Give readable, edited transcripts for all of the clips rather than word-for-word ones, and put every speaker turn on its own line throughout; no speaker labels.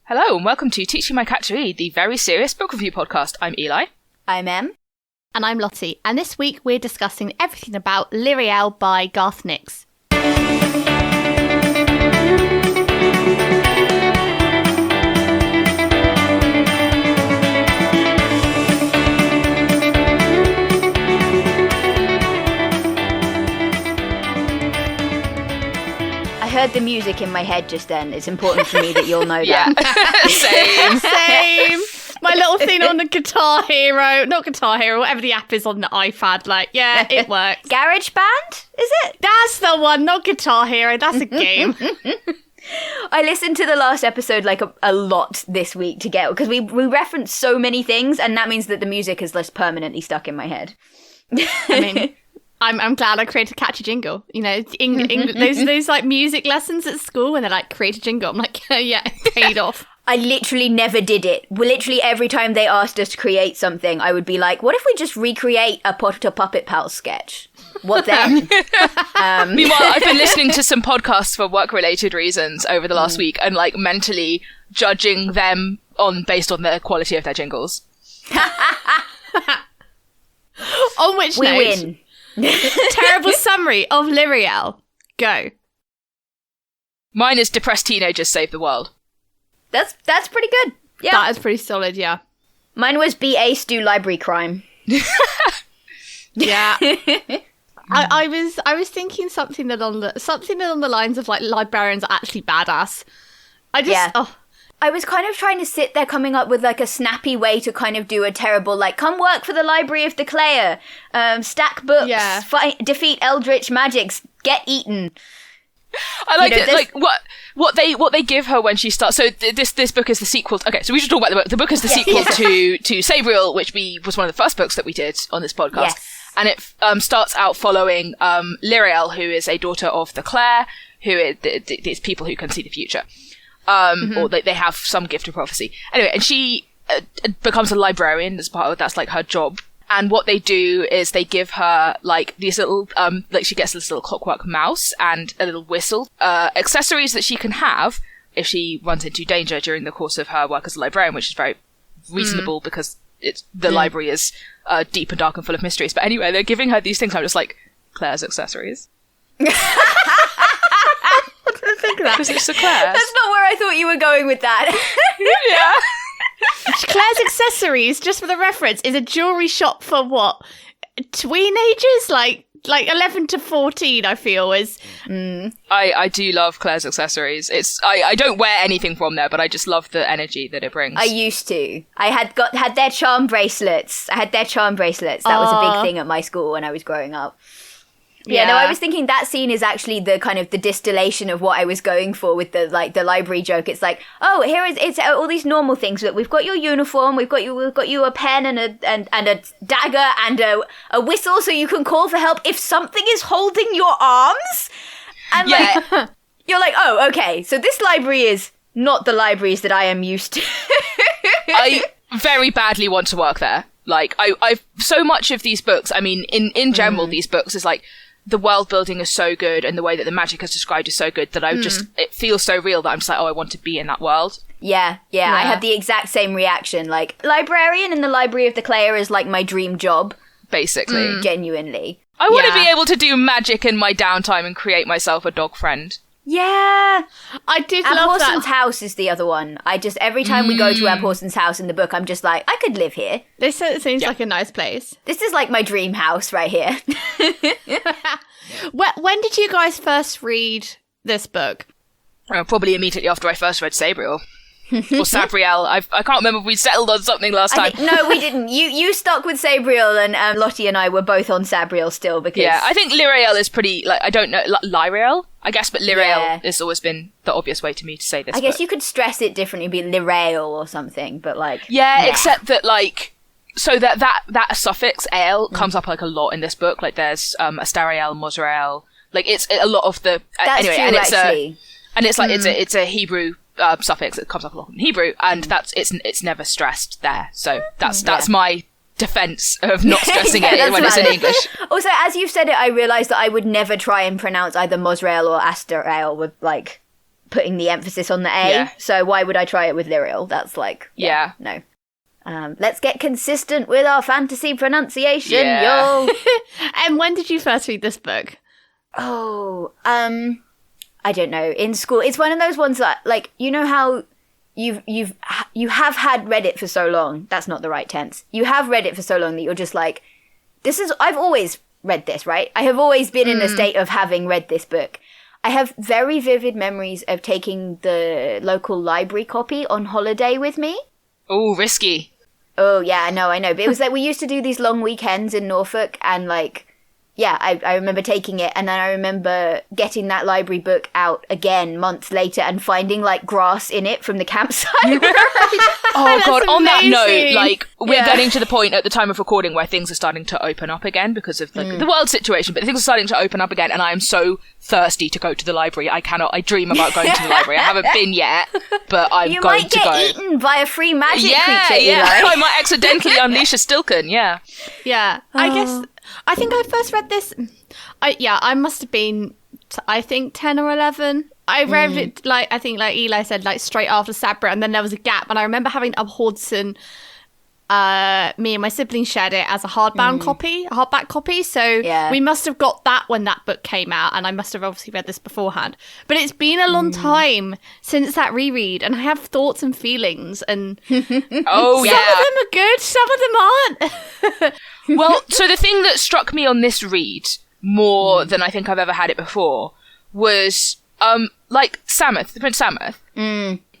Hello and welcome to Teaching My Cat to Read, the very serious book review podcast. I'm Eli.
I'm Em.
And I'm Lottie. And this week we're discussing everything about Lirael by Garth Nix.
I heard the music in my head just then. It's important for me that you'll know
Yeah.
that.
Same. My little thing on the Guitar Hero, not Guitar Hero, whatever the app is on the iPad. Like, yeah, it works.
Garage Band, is it?
That's the one, not Guitar Hero. That's a game.
I listened to the last episode like a lot this week to get, because we referenced so many things, and that means that the music is less permanently stuck in my head.
I mean, I'm glad I created a catchy jingle. You know, those like music lessons at school when they're like, create a jingle. I'm like, yeah, it paid off.
I literally never did it. Literally every time they asked us to create something, I would be like, what if we just recreate a Puppet Pals sketch? What then?
Meanwhile, I've been listening to some podcasts for work-related reasons over the last week and like mentally judging them based on the quality of their jingles.
On which
we
note,
win.
Terrible summary of Lirael. Go.
Mine is depressed teenagers save the world.
That's pretty good. Yeah.
That is pretty solid, yeah.
Mine was be ace, do library crime.
Yeah. I was thinking something along the lines of like librarians are actually badass.
I was kind of trying to sit there coming up with like a snappy way to kind of do a terrible, like, come work for the Library of the Clayr, stack books, defeat eldritch magics, get eaten.
I like it. Like what they give her when she starts. So this book is the sequel. Okay, so we should talk about the book. The book is the sequel to Sabriel, which was one of the first books that we did on this podcast.
Yes.
And it starts out following Lirael, who is a daughter of the Clayr, who is these people who can see the future, or they have some gift of prophecy. Anyway, and she becomes a librarian as part of that's like her job. And what they do is they give her, like, these little, like, she gets this little clockwork mouse and a little whistle, accessories that she can have if she runs into danger during the course of her work as a librarian, which is very reasonable because the library is deep and dark and full of mysteries. But anyway, they're giving her these things. I'm just like, Claire's accessories. Because it's a Clayr.
That's not where I thought you were going with that.
Yeah.
Claire's Accessories, just for the reference, is a jewellery shop for what? Teenagers? Like 11 to 14, I feel is.
I do love Claire's Accessories. I don't wear anything from there, but I just love the energy that it brings.
I used to. I had their charm bracelets. That was a big thing at my school when I was growing up. Yeah, no, I was thinking that scene is actually the kind of the distillation of what I was going for with the library joke. It's like, oh, it's all these normal things. Look, we've got your uniform, we've got you a pen and a dagger and a whistle, so you can call for help if something is holding your arms. And like, you're like, oh, okay, so this library is not the libraries that I am used to.
I very badly want to work there. Like, I've so much of these books. I mean, in general, these books is like. The world building is so good and the way that the magic is described is so good that it feels so real that I'm just like, oh, I want to be in that world.
Yeah. I had the exact same reaction. Like, librarian in the Library of the Clayr is like my dream job.
Basically.
Genuinely.
I want to be able to do magic in my downtime and create myself a dog friend.
Yeah.
I did love that.
Abhorsen's house is the other one. Every time we go to Abhorsen's house in the book, I'm just like, I could live here.
This seems like a nice place.
This is like my dream house right here.
When did you guys first read this book?
Probably immediately after I first read Sabriel. Or Sabriel. I can't remember if we settled on something last time.
No, we didn't. You stuck with Sabriel, and Lottie and I were both on Sabriel still because...
Yeah, I think Lirael is pretty... Like, I don't know... Lirael? I guess, but Lirael has always been the obvious way to me to say this.
I guess you could stress it differently, be Lirael or something, but like...
Yeah, except that, like... So that suffix, ale, comes up, like, a lot in this book. Like, there's Astariel, Mosrael... Like, it's a lot of the...
That's
anyway,
true,
and it's
actually.
And it's like, it's a Hebrew... suffix that comes up a lot in Hebrew, and it's never stressed there. So that's my defense of not stressing it when it's in English.
Also, as you've said it, I realised that I would never try and pronounce either Mosrael or Astariel with like putting the emphasis on the A.
Yeah.
So why would I try it with Lirael? That's like, no. Let's get consistent with our fantasy pronunciation, yo.
And when did you first read this book?
Oh, I don't know. In school, it's one of those ones that, like, you know how you have had read it for so long. That's not the right tense. You have read it for so long that you're just like, I've always read this, right? I have always been in a state of having read this book. I have very vivid memories of taking the local library copy on holiday with me.
Oh, risky.
Oh, yeah, I know. But it was like we used to do these long weekends in Norfolk and like, yeah, I remember taking it, and then I remember getting that library book out again months later and finding like grass in it from the campsite.
Oh God!
Amazing.
On that note, like we're getting to the point at the time of recording where things are starting to open up again because of the world situation, but things are starting to open up again, and I am so thirsty to go to the library. I dream about going to the library. I haven't been yet, but I'm going to go.
You might get eaten by a free magic creature,
Yeah,
Eli.
I might accidentally unleash a Stilken. Yeah.
I think I first read this. I must have been, I think 10 or 11. I read it like Eli said, like straight after Sabriel, and then there was a gap. And I remember having Abhorsen. Me and my siblings shared it as a hardback copy. So we must have got that when that book came out, and I must have obviously read this beforehand. But it's been a long time since that reread, and I have thoughts and feelings. And some of them are good, some of them aren't.
Well, so the thing that struck me on this read more than I think I've ever had it before was like Samuth, the Prince Samuth,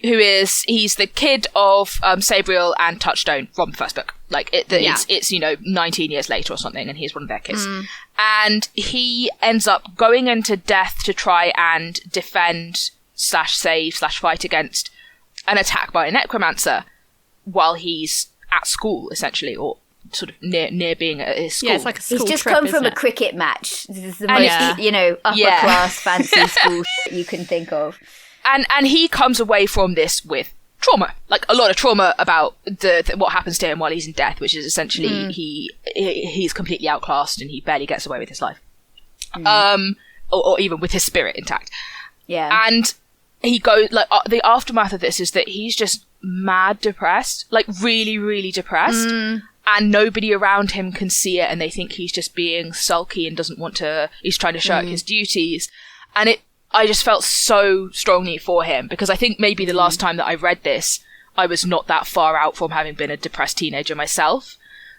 he's the kid of Sabriel and Touchstone from the first book. Like it's 19 years later or something, and he's one of their kids. And he ends up going into death to try and defend /save/fight against an attack by a necromancer while he's at school, essentially, or sort of near being at his school.
Yeah, it's like a school
He's just
trip,
come from
isn't
a
it?
cricket match. This is the most, upper class fancy school shit you can think of.
And he comes away from this with trauma, like a lot of trauma about what happens to him while he's in death, which is essentially he's completely outclassed and he barely gets away with his life, or even with his spirit intact.
Yeah,
and he goes like the aftermath of this is that he's just mad depressed, like really, really depressed. And nobody around him can see it, and they think he's just being sulky and he's trying to shirk his duties. And I just felt so strongly for him, because I think maybe the last time that I read this, I was not that far out from having been a depressed teenager myself.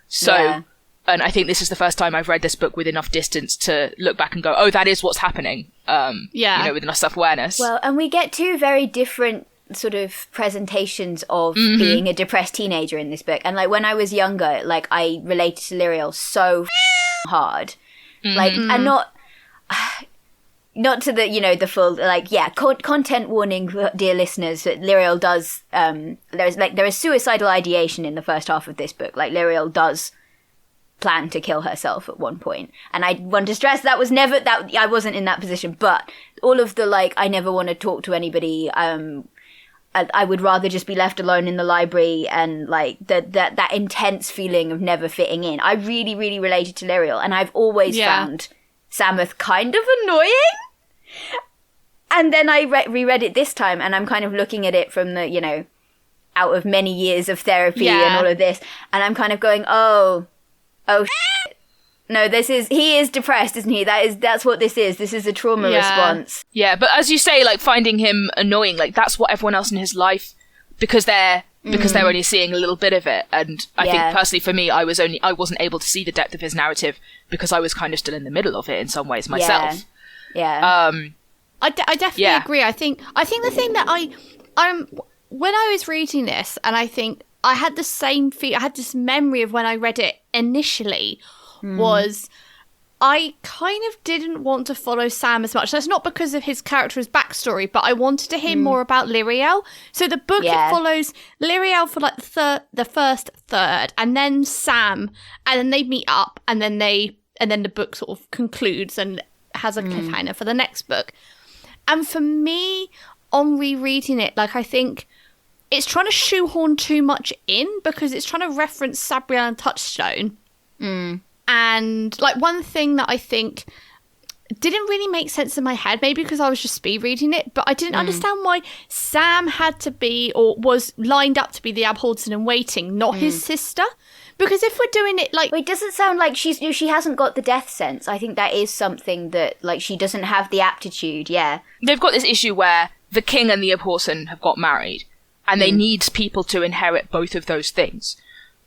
So, and I think this is the first time I've read this book with enough distance to look back and go, oh, that is what's happening. With enough self-awareness.
Well, and we get two very different sort of presentations of being a depressed teenager in this book. And like when I was younger, like I related to Lirael so hard, like, and not to the the full like content warning, dear listeners, that Lirael does there is suicidal ideation in the first half of this book. Like Lirael does plan to kill herself at one point, and I want to stress that was never that I wasn't in that position, but all of the like I never want to talk to anybody, I would rather just be left alone in the library, and like that intense feeling of never fitting in. I really, really related to Lirael, and I've always found Samuth kind of annoying. And then I reread it this time, and I'm kind of looking at it from the, out of many years of therapy and all of this, and I'm kind of going, oh shit. No, he is depressed, isn't he? That's what this is. This is a trauma response.
Yeah, but as you say, like finding him annoying, like that's what everyone else in his life, because they're only seeing a little bit of it. And I think personally for me, I wasn't able to see the depth of his narrative because I was kind of still in the middle of it in some ways myself.
Yeah.
I
definitely agree. I think the thing that when I was reading this, and I think I had the same I had this memory of when I read it initially, was I kind of didn't want to follow Sam as much. That's not because of his character's backstory, but I wanted to hear more about Lirael. So the book it follows Lirael for like the first third, and then Sam, and then they meet up, and then the book sort of concludes and has a cliffhanger for the next book. And for me, on rereading it, like I think it's trying to shoehorn too much in, because it's trying to reference Sabriel and Touchstone. And like one thing that I think didn't really make sense in my head, maybe because I was just speed reading it, but I didn't understand why Sam had to be, or was lined up to be, the Abhorsen in waiting, not his sister. Because if we're doing it like...
Well, it doesn't sound like she hasn't got the death sense. I think that is something that, like, she doesn't have the aptitude,
They've got this issue where the king and the Abhorsen have got married, and they need people to inherit both of those things.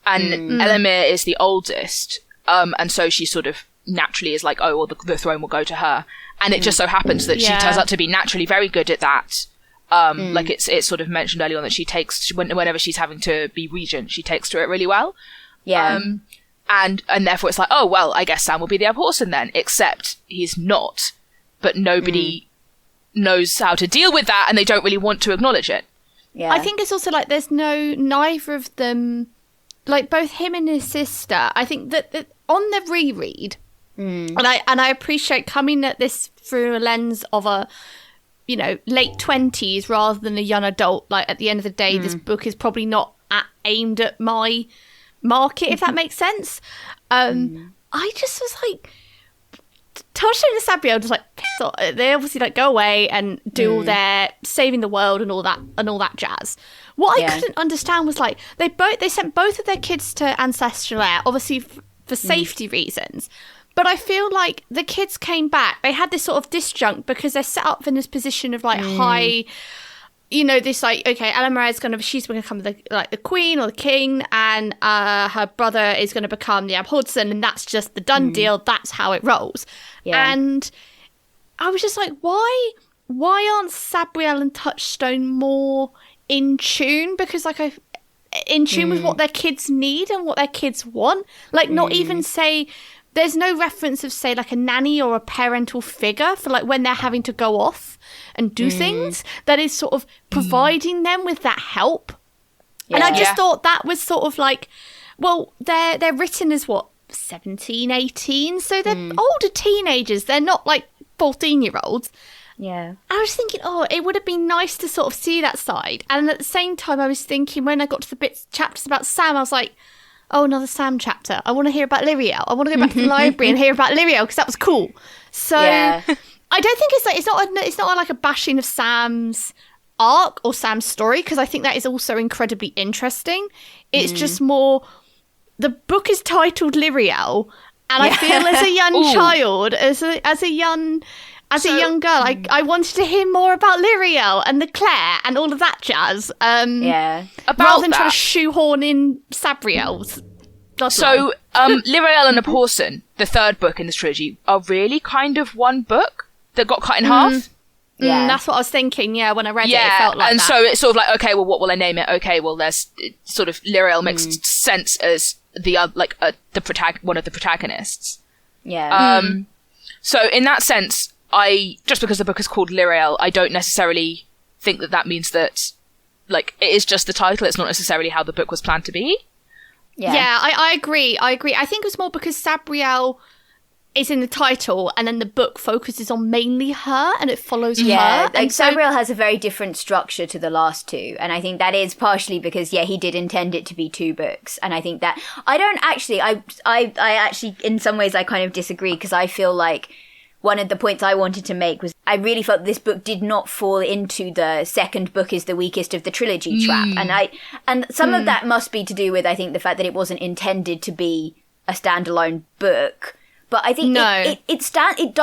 And Elamir is the oldest, and so she sort of naturally is like, oh, well, the throne will go to her. And it just so happens that she turns out to be naturally very good at that. Like it's sort of mentioned earlier on that she takes, whenever she's having to be regent, she takes to it really well. And therefore it's like, oh, well, I guess Sam will be the Abhorsen then, except he's not. But nobody knows how to deal with that, and they don't really want to acknowledge it.
I think it's also like there's neither of them, like both him and his sister, I think that on the reread, and I appreciate coming at this through a lens of a, you know, late 20s rather than a young adult. Like, at the end of the day, this book is probably not aimed at my market, if that makes sense. I just was like, Tasha and Sabriel just like pissed off. They obviously like go away and do all their saving the world and all that jazz. What I couldn't understand was like they sent both of their kids to Ancestral Air, obviously for safety reasons. But I feel like the kids came back. They had this sort of disjunct because they're set up in this position of like high, you know, this like, okay, Elamir is she's going to become the queen or the king, and her brother is going to become the Abhorsen, and that's just the done deal. That's how it rolls. And I was just like, why aren't Sabriel and Touchstone more in tune? Because like in tune with what their kids need and what their kids want. Like not even say, there's no reference of say like a nanny or a parental figure for like when they're having to go off and do things that is sort of providing them with that help. And I just thought that was sort of like, well, they're written as what, 17, 18, so they're older teenagers. They're not like 14-year-olds. I was thinking, oh, it would have been nice to sort of see that side. And at the same time, I was thinking when I got to the chapters about Sam, I was like, oh, another Sam chapter. I want to hear about Lirael. I want to go back to the library and hear about Lirael because that was cool. So I don't think it's not like a bashing of Sam's arc or Sam's story, because I think that is also incredibly interesting. It's just more, the book is titled Lirael, and I feel as a young child, as a young girl, I wanted to hear more about Lirael and the Clayr and all of that jazz. Rather than trying to shoehorn in Sabriel's bloodline. So,
Lirael and Abhorsen, the third book in this trilogy, are really kind of one book that got cut in half.
That's what I was thinking. When I read it felt like
and
that.
So it's sort of like, okay, well, what will I name it? Okay, well, there's sort of Lirael makes sense as the one of the protagonists. So in that sense, just because the book is called Lirael, I don't necessarily think that means that, like, it is just the title. It's not necessarily how the book was planned to be.
I agree. I think it was more because Sabriel is in the title, and then the book focuses on mainly her, and it follows her.
And Sabriel has a very different structure to the last two, and I think that is partially because, he did intend it to be two books, and I think that I actually, in some ways, I kind of disagree, because I feel like one of the points I wanted to make was I really felt this book did not fall into the second book is the weakest of the trilogy trap, and some of that must be to do with, I think, the fact that it wasn't intended to be a standalone book. But I think it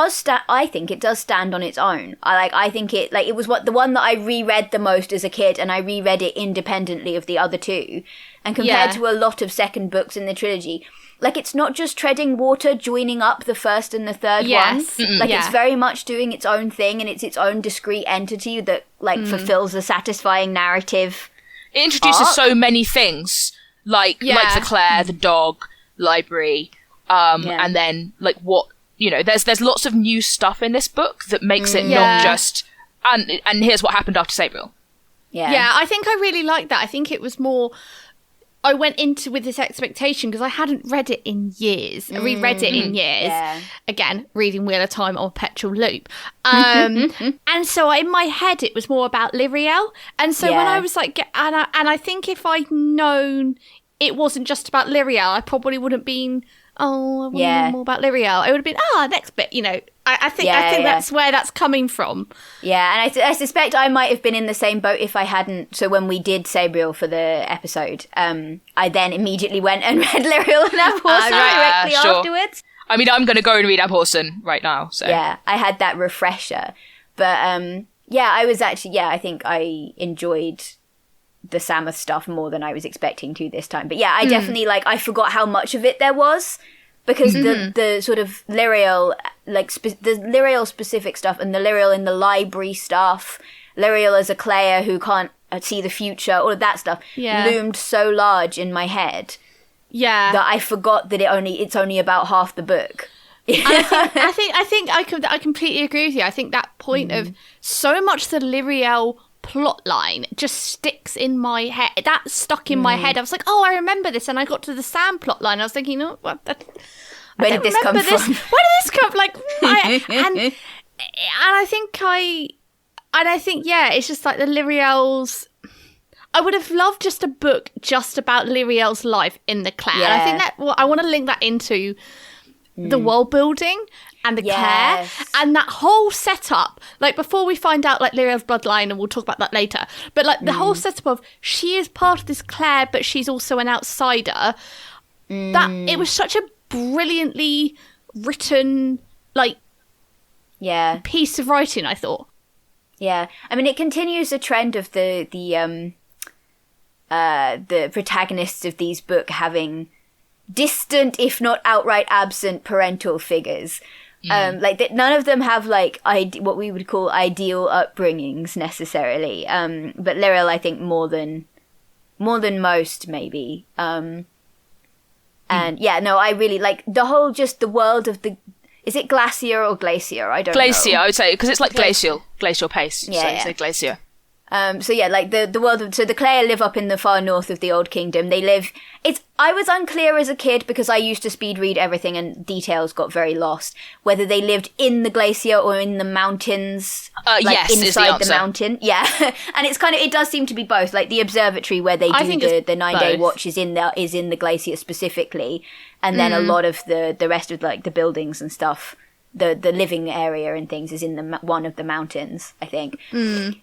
does stand on its own. I think it was the one that I reread the most as a kid, and I reread it independently of the other two. And compared to a lot of second books in the trilogy, like, it's not just treading water, joining up the first and the third one. It's very much doing its own thing, and it's its own discrete entity that fulfills a satisfying narrative.
It introduces so many things, like the Clayr, the dog, library. And then, like, what, you know, there's lots of new stuff in this book that makes it not just, and here's what happened after Sabriel.
I think I really liked that. I think it was more, I went into with this expectation because I hadn't read it in years. I reread it in years. Again, reading Wheel of Time on perpetual loop. And so in my head, it was more about Lirael. And so when I was like, and I think if I'd known it wasn't just about Lirael, I probably wouldn't been oh, I want to know more about Lirael. It would have been, next bit, you know. I think that's where that's coming from.
Yeah, and I suspect I might have been in the same boat if I hadn't. So when we did Sabriel for the episode, I then immediately went and read Lirael and Abhorsen directly afterwards.
I mean, I'm going to go and read Abhorsen right now. So
yeah, I had that refresher. But I was actually, I think I enjoyed the Samoth stuff more than I was expecting to this time. But yeah, I definitely, I forgot how much of it there was. Because the sort of Lirael, the Lirael specific stuff and the Lirael in the library stuff, Lirael as a Clayr who can't see the future, all of that stuff loomed so large in my head that I forgot that it's only about half the book.
I think I completely agree with you. I think that point of so much the Lirael plot line just sticks in my head. That stuck in my head. I was like, oh, I remember this. And I got to the Sam plot line. I was thinking, oh, what?
Where did this come from?
Where did this come from? And I think, it's just like the Lirael's. I would have loved just a book just about Lirael's life in the Clayr. And I think that I want to link that into the world building and the Clayr and that whole setup. Like, before we find out Lirael's bloodline, and we'll talk about that later, but the whole setup of she is part of this Clayr, but she's also an outsider. That it was such a brilliantly written piece of writing, I thought.
Yeah, I mean, it continues the trend of the protagonists of these books having distant, if not outright absent, parental figures. That none of them have what we would call ideal upbringings necessarily. But Lirael, I think, more than most, maybe. And I really like the whole, just the world of is it glacier or glacier? I don't know.
Glacier, I would say, because it's glacial pace.
Yeah,
so glacier.
The world of, so the Clayr live up in the far north of the Old Kingdom. I was unclear as a kid because I used to speed read everything and details got very lost, whether they lived in the glacier or in the mountains, inside the mountain. Yeah. And it does seem to be both. Like the observatory where they do the 9-day watch is in the glacier specifically. And then a lot of the rest of the buildings and stuff, the living area and things is in one of the mountains, I think.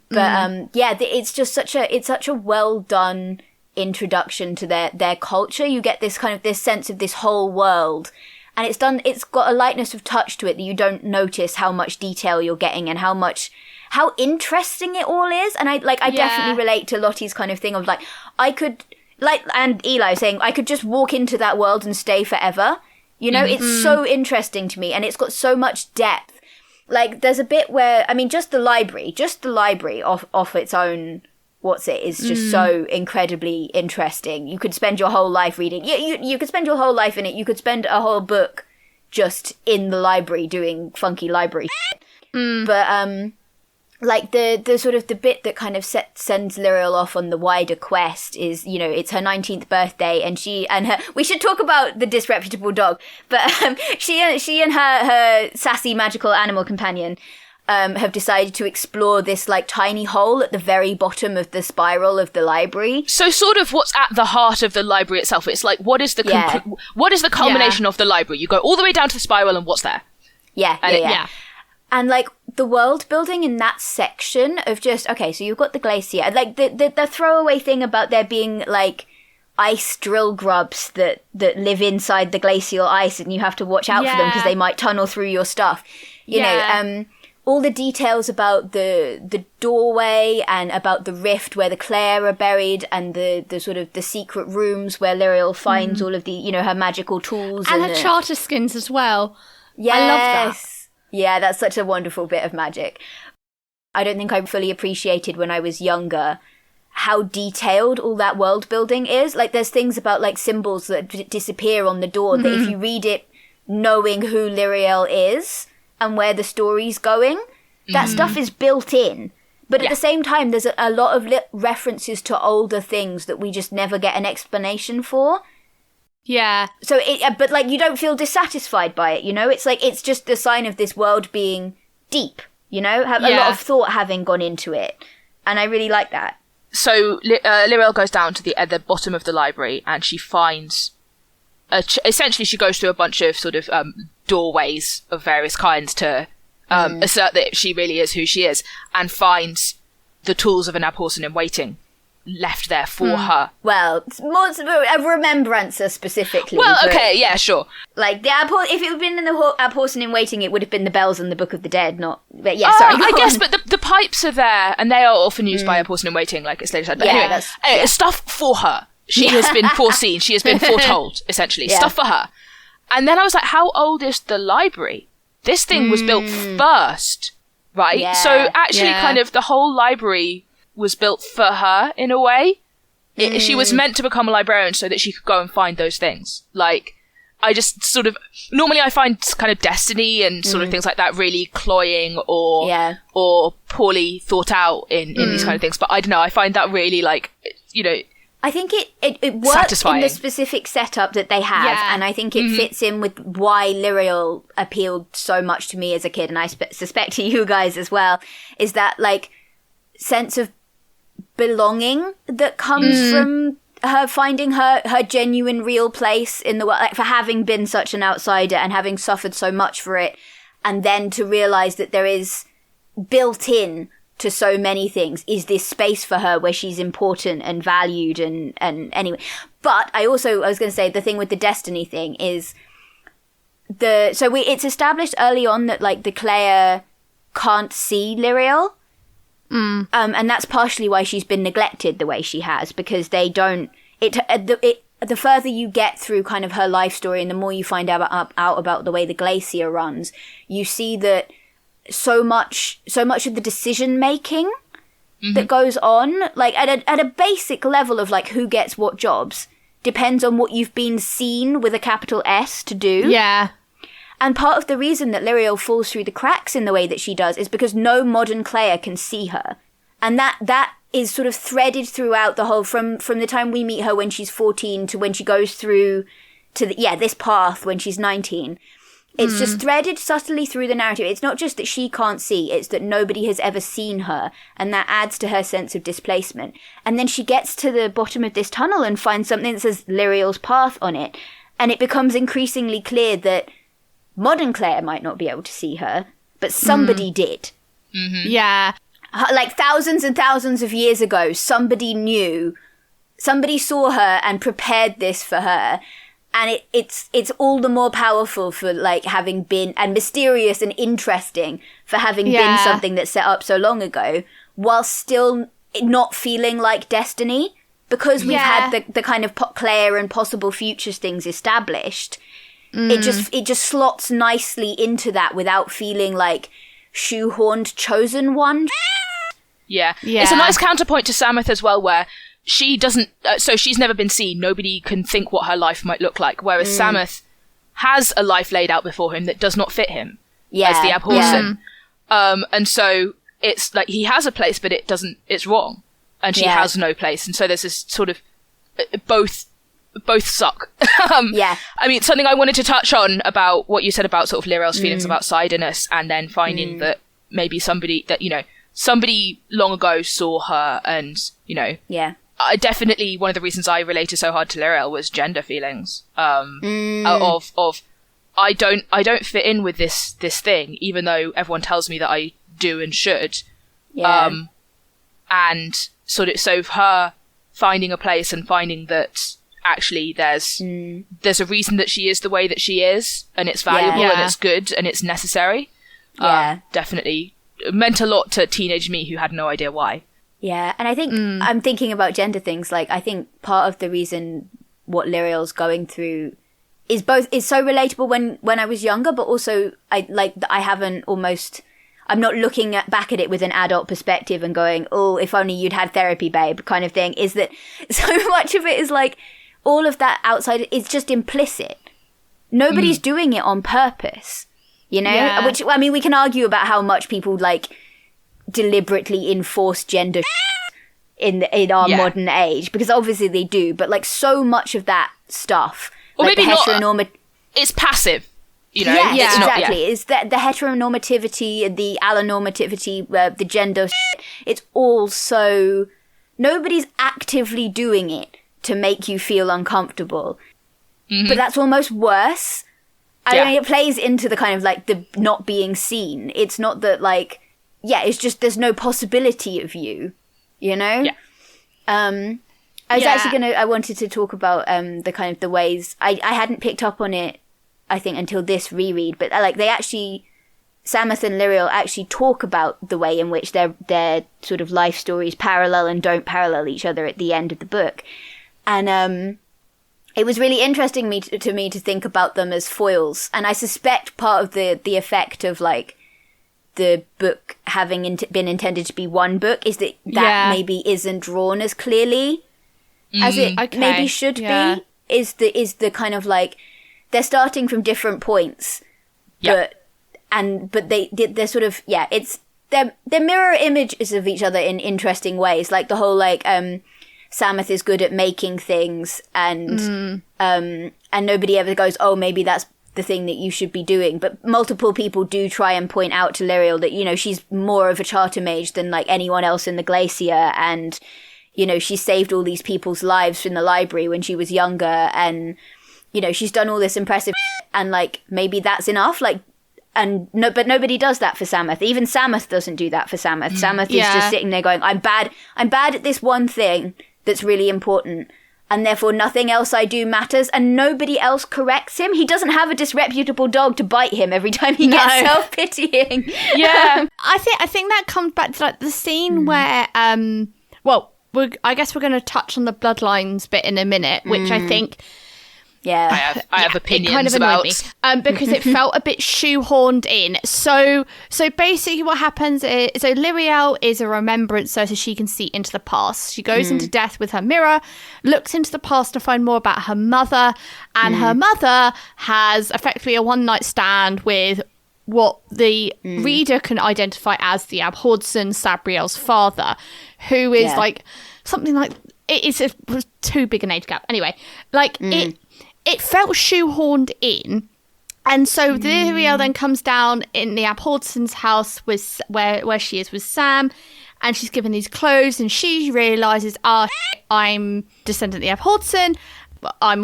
But it's just such a well done introduction to their culture. You get this kind of this sense of this whole world, and it's got a lightness of touch to it that you don't notice how much detail you're getting and how interesting it all is. And I definitely relate to Lottie's kind of thing of I could and Eli saying I could just walk into that world and stay forever. You know, it's so interesting to me, and it's got so much depth. There's a bit where, I mean, just the library off its own, is just so incredibly interesting. You could spend your whole life reading. You could spend your whole life in it. You could spend a whole book just in the library doing funky library shit. But, the sort of the bit that kind of sends Lirael off on the wider quest is, it's her 19th birthday, and we should talk about the disreputable dog, but she and her sassy magical animal companion have decided to explore this tiny hole at the very bottom of the spiral of the library. So sort of what's at the heart of the library itself. It's what is the culmination of the library? You go all the way down to the spiral, and what's there? Yeah. And the world building in that section of just, okay, so you've got the glacier, the throwaway thing about there being ice drill grubs that live inside the glacial ice, and you have to watch out for them because they might tunnel through your stuff. You know, all the details about the doorway and about the rift where the Clayr are buried, and the sort of the secret rooms where Lirael finds all of the, her magical tools.
And her charter skins as well.
Yes.
I love that.
Yeah, that's such a wonderful bit of magic. I don't think I fully appreciated when I was younger how detailed all that world building is. There's things about symbols that disappear on the door that if you read it knowing who Lirael is and where the story's going, that stuff is built in. But at the same time, there's a lot of references to older things that we just never get an explanation for.
Yeah.
So but you don't feel dissatisfied by it, it's just a sign of this world being deep, a lot of thought having gone into it. And I really like that. So Lirael goes down to the bottom of the library, and she finds
essentially she goes through a bunch of sort of doorways of various kinds to assert that she really is who she is, and finds the tools of an Abhorsen in waiting left there for her.
Well, it's more a remembrancer specifically.
Well, okay, yeah, sure.
Like, if it had been in the Abhorsen in waiting, it would have been the bells in the Book of the Dead, not... But yeah, sorry,
I guess, but the pipes are there, and they are often used by Abhorsen in waiting, like it's later said. But anyway, stuff for her. She has been foreseen. She has been foretold, essentially. Yeah. Stuff for her. And then I was like, how old is the library? This thing was built first, right? Yeah. So actually kind of the whole library was built for her in a way. She was meant to become a librarian so that she could go and find those things. Like, I just sort of... Normally I find kind of destiny and sort of things like that really cloying or poorly thought out in these kind of things. But I don't know, I find that really, like, you know...
I think it works satisfying in the specific setup that they have, and I think it fits in with why Lirael appealed so much to me as a kid, and I suspect to you guys as well, is that, like, sense of belonging that comes from her finding her genuine real place in the world, like, for having been such an outsider and having suffered so much for it, and then to realize that there is built in to so many things is this space for her where she's important and valued and anyway. But I was going to say, the thing with the destiny thing is it's established early on that, like, the Clayr can't see Lirael. And that's partially why she's been neglected the way she has, because they don't, the further you get through kind of her life story and the more you find out about the way the glacier runs, you see that so much of the decision making that goes on, like at a basic level of, like, who gets what jobs depends on what you've been seen with a capital S to do.
Yeah.
And part of the reason that Lirael falls through the cracks in the way that she does is because no modern Clayr can see her. And that is sort of threaded throughout the whole, from the time we meet her when she's 14 to when she goes through to this path when she's 19. It's just threaded subtly through the narrative. It's not just that she can't see, it's that nobody has ever seen her, and that adds to her sense of displacement. And then she gets to the bottom of this tunnel and finds something that says Lirael's path on it, and it becomes increasingly clear that modern Clayr might not be able to see her, but somebody did.
Mm-hmm. Yeah.
Like, thousands and thousands of years ago, somebody saw her and prepared this for her. And it's all the more powerful for, like, having been, and mysterious and interesting for having been something that's set up so long ago, while still not feeling like destiny, because we've had the kind of Clayr and possible futures things established. It just slots nicely into that without feeling like shoehorned chosen one.
Yeah. It's a nice counterpoint to Samith as well, where she doesn't, so she's never been seen. Nobody can think what her life might look like. Whereas Samith has a life laid out before him that does not fit him as the Abhorsen. And so it's like he has a place, but it's wrong. And she has no place. And so there's this sort of, both suck. I mean, something I wanted to touch on about what you said about sort of Lirael's feelings of outsiderness, and then finding that maybe somebody long ago saw her, and, you know, I definitely, one of the reasons I related so hard to Lirael was gender feelings. Of I don't fit in with this thing, even though everyone tells me that I do and should. And so her finding a place and finding that actually there's a reason that she is the way that she is, and it's valuable and it's good and it's necessary. Definitely meant a lot to teenage me who had no idea why.
Yeah, and I think I'm thinking about gender things. Like, I think part of the reason what Lirael's going through is so relatable when I was younger, but also I'm not looking back at it with an adult perspective and going, oh, if only you'd had therapy, babe, kind of thing. Is that so much of it is like all of that outside is just implicit. Nobody's doing it on purpose, you know? Yeah. Which, I mean, we can argue about how much people, like, deliberately enforce gender in our modern age, because obviously they do, but, like, so much of that stuff,
or
like
maybe not, it's passive, you know?
Yeah, exactly. It's the heteronormativity, the allonormativity, the gender, it's all so... Nobody's actively doing it to make you feel uncomfortable. but that's almost worse. I mean, it plays into the kind of like the not being seen. It's not that like, it's just there's no possibility of you, you know?
Yeah.
I was actually I wanted to talk about the kind of the ways, I hadn't picked up on it, I think, until this reread, but like they actually, Samuth and Lirael actually talk about the way in which their sort of life stories parallel and don't parallel each other at the end of the book. And it was really interesting to me to think about them as foils. And I suspect part of the effect of like the book having been intended to be one book is that maybe isn't drawn as clearly as it maybe should be. Is the kind of like they're starting from different points, but they're sort of it's they're mirror images of each other in interesting ways. Like the whole like Samuth is good at making things, and nobody ever goes, oh, maybe that's the thing that you should be doing. But multiple people do try and point out to Lirael that, you know, she's more of a charter mage than like anyone else in the Glacier, and, you know, she saved all these people's lives in the library when she was younger, and, you know, she's done all this impressive and like maybe that's enough. Like, but nobody does that for Samuth. Even Samuth doesn't do that for Samuth. Samuth is just sitting there going, I'm bad at this one thing that's really important, and therefore nothing else I do matters, and nobody else corrects him. He doesn't have a disreputable dog to bite him every time he gets self-pitying.
Yeah. I think that comes back to like the scene where I guess we're going to touch on the bloodlines bit in a minute, which I think
I have opinions
it kind of
about
me, because it felt a bit shoehorned in. So basically what happens is, so Lirael is a remembrancer, so she can see into the past. She goes into death with her mirror, looks into the past to find more about her mother, and her mother has effectively a one-night stand with what the reader can identify as the Abhorsen, Sabriel's father, who is like something like, it was too big an age gap. Anyway, like it felt shoehorned in. And so Lirael then comes down in the Abhorsen's house with where she is with Sam, and she's given these clothes, and she realises, I'm descendant of the Abhorsen, but I'm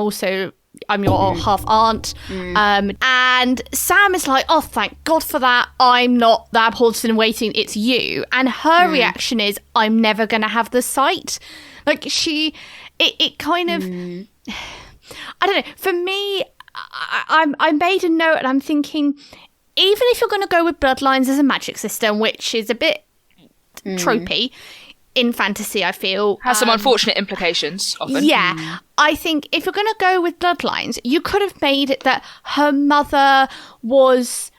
your half aunt. And Sam is like, oh, thank God for that. I'm not the Abhorsen waiting, it's you. And her reaction is, I'm never going to have the sight. Like it kind of, I don't know. For me, I made a note, and I'm thinking, even if you're going to go with bloodlines as a magic system, which is a bit tropey in fantasy, I feel
has some unfortunate implications often.
Yeah, I think if you're going to go with bloodlines, you could have made it that her mother was.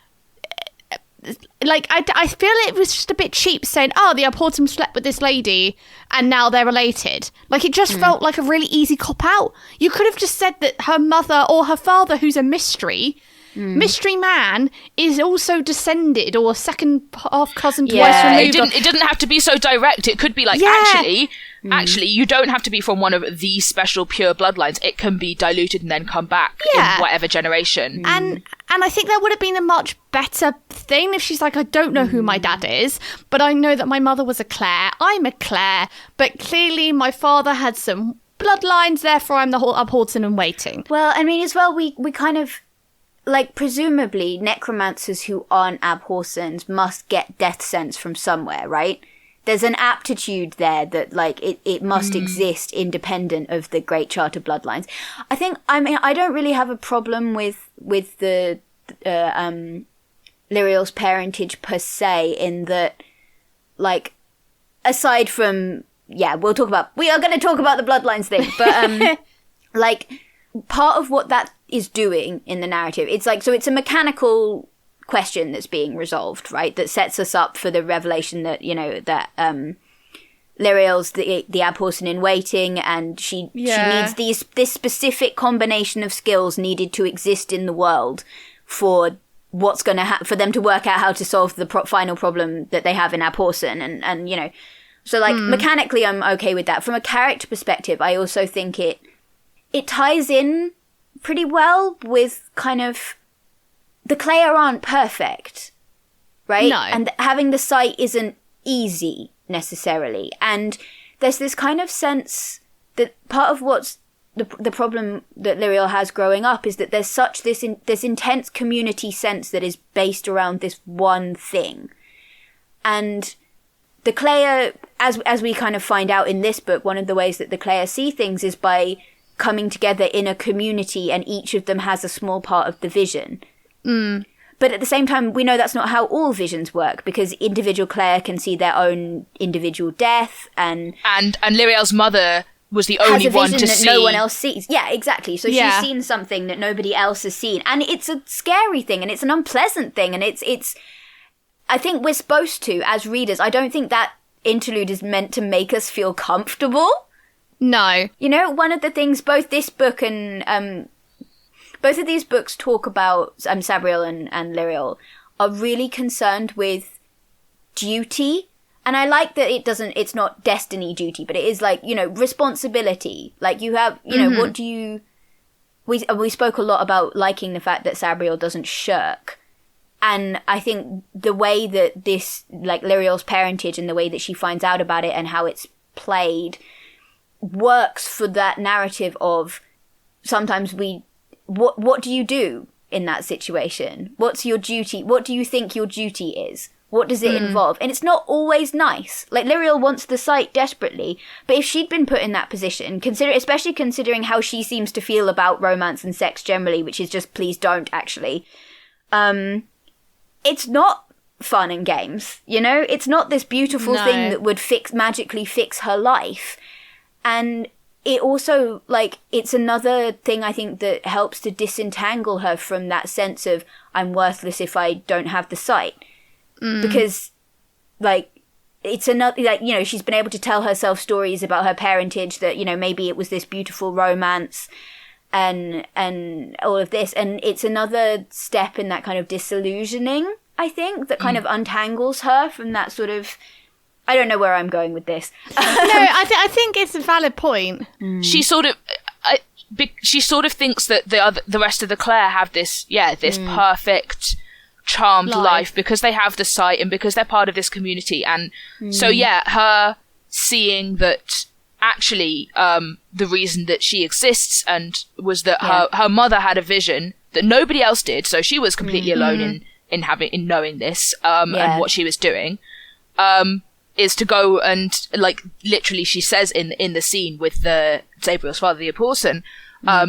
Like, I feel it was just a bit cheap saying, oh, the Abhorsen slept with this lady and now they're related. Like, it just felt like a really easy cop-out. You could have just said that her mother or her father, who's a mystery man, is also descended or second half cousin twice removed.
It didn't have to be so direct. It could be like, actually, you don't have to be from one of these special pure bloodlines. It can be diluted and then come back in whatever generation.
And I think that would have been a much better thing if she's like, I don't know who my dad is, but I know that my mother was a Clayr. I'm a Clayr, but clearly my father had some bloodlines, therefore I'm the whole Abhorsen and waiting.
Well, I mean, as well, we kind of, like, presumably necromancers who aren't Abhorsens must get death sense from somewhere, right? There's an aptitude there that, like, it must exist independent of the Great Charter bloodlines. I don't really have a problem with the Lirael's parentage per se, in that, like, aside from, we are going to talk about the bloodlines thing, but, like, part of what that is doing in the narrative, it's like, so it's a mechanical question that's being resolved, right? That sets us up for the revelation that, you know, that Lirael's the Abhorsen in waiting, and she needs this specific combination of skills needed to exist in the world for what's going to for them to work out how to solve the final problem that they have in Abhorsen, and you know, so like mechanically I'm okay with that. From a character perspective, I also think it ties in pretty well with kind of the Clayr aren't perfect, right?
No.
And having the sight isn't easy necessarily. And there's this kind of sense that part of what's the problem that Lirael has growing up is that there's such this intense community sense that is based around this one thing. And the Clayr, as we kind of find out in this book, one of the ways that the Clayr see things is by coming together in a community, and each of them has a small part of the vision. But at the same time, we know that's not how all visions work, because individual Clayr can see their own individual death, and
Lirael's mother was the only one to see.
No one else sees. Yeah, exactly. So she's seen something that nobody else has seen, and it's a scary thing, and it's an unpleasant thing, and it's. I think we're supposed to, as readers. I don't think that interlude is meant to make us feel comfortable.
No.
You know, one of the things both this book and both of these books talk about, Sabriel and Lirael, are really concerned with duty. And I like that it's not destiny duty, but it is like, you know, responsibility. Like you have, you know, what do you... We spoke a lot about liking the fact that Sabriel doesn't shirk. And I think the way that this, like Lirael's parentage and the way that she finds out about it and how it's played works for that narrative of sometimes what do you do in that situation? What's your duty? What do you think your duty is? What does it involve? And it's not always nice. Like, Lirael wants the sight desperately, but if she'd been put in that position, especially considering how she seems to feel about romance and sex generally, which is just, please don't, actually, it's not fun and games, you know? It's not this beautiful thing that would magically fix her life. And it also, like, it's another thing I think that helps to disentangle her from that sense of, I'm worthless if I don't have the sight. Because, like, it's another, like, you know, she's been able to tell herself stories about her parentage that, you know, maybe it was this beautiful romance and all of this. And it's another step in that kind of disillusioning, I think, that kind of untangles her from that sort of, I don't know where I'm going with this.
No, I think it's a valid point.
She sort of thinks that the rest of the Clayr have this perfect, charmed life because they have the sight and because they're part of this community. And so, her seeing that actually the reason that she exists and was that her mother had a vision that nobody else did, so she was completely alone in knowing this and what she was doing, is to go and, like, literally she says in the scene with the Sabriel's father, the Abhorsen,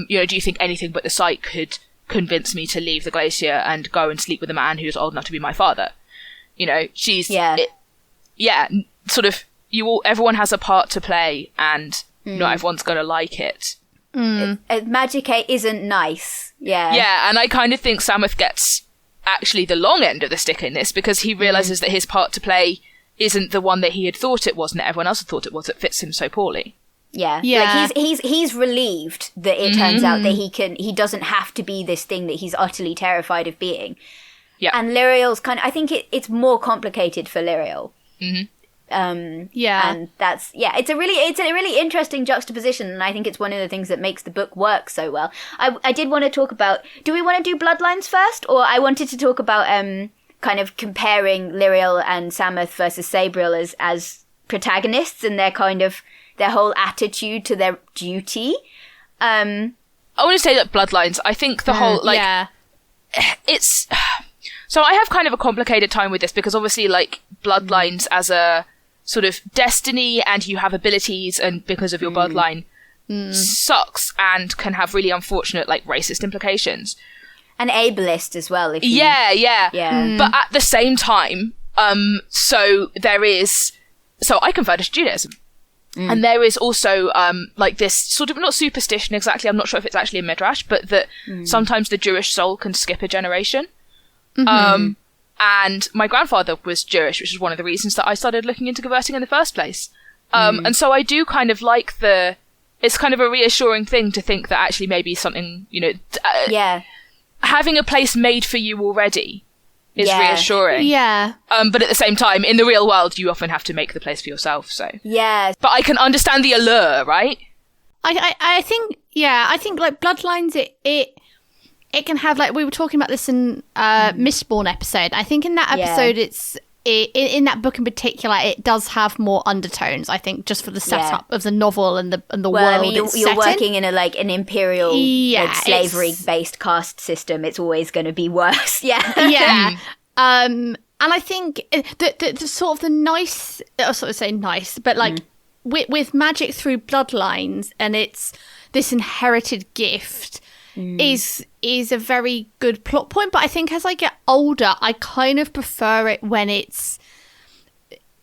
you know, do you think anything but the sight could convince me to leave the glacier and go and sleep with a man who's old enough to be my father? You know, she's sort of, everyone has a part to play, and not everyone's gonna like it.
Magic isn't nice.
And I kind of think Samuth gets actually the long end of the stick in this, because he realizes that his part to play isn't the one that he had thought it was and that everyone else had thought it was, that fits him so poorly.
Like he's relieved that it turns out that he doesn't have to be this thing that he's utterly terrified of being. And Lirael's I think it's more complicated for Lirael. And that's it's a really interesting juxtaposition, and I think it's one of the things that makes the book work so well. I did want to talk about, do we want to do bloodlines first, or I wanted to talk about kind of comparing Lirael and Samuth versus Sabriel as protagonists and their whole attitude to their duty.
I want to say that bloodlines, I think the whole it's so I have kind of a complicated time with this, because obviously, like, bloodlines as a sort of destiny and you have abilities and because of your bloodline sucks and can have really unfortunate, like, racist implications.
And ableist as well. If you...
But at the same time, so I converted to Judaism. And there is also, like, this sort of, not superstition exactly, I'm not sure if it's actually a midrash, but that sometimes the Jewish soul can skip a generation. And my grandfather was Jewish, which is one of the reasons that I started looking into converting in the first place. And so I do kind of like it's kind of a reassuring thing to think that actually maybe something, you know, having a place made for you already is reassuring. But at the same time, in the real world, you often have to make the place for yourself, so. But I can understand the allure, right?
I think like bloodlines, it can have, like, we were talking about this in Mistborn episode. I think in that episode in that book in particular, it does have more undertones, I think, just for the setup of the novel and the world. I mean,
you're working in an imperial slavery based caste system. It's always going to be worse.
Yeah. And I think the sort of the nice, I'll sort of say nice, but like with magic through bloodlines, and it's this inherited gift is a very good plot point. But I think as I get older, I kind of prefer it when it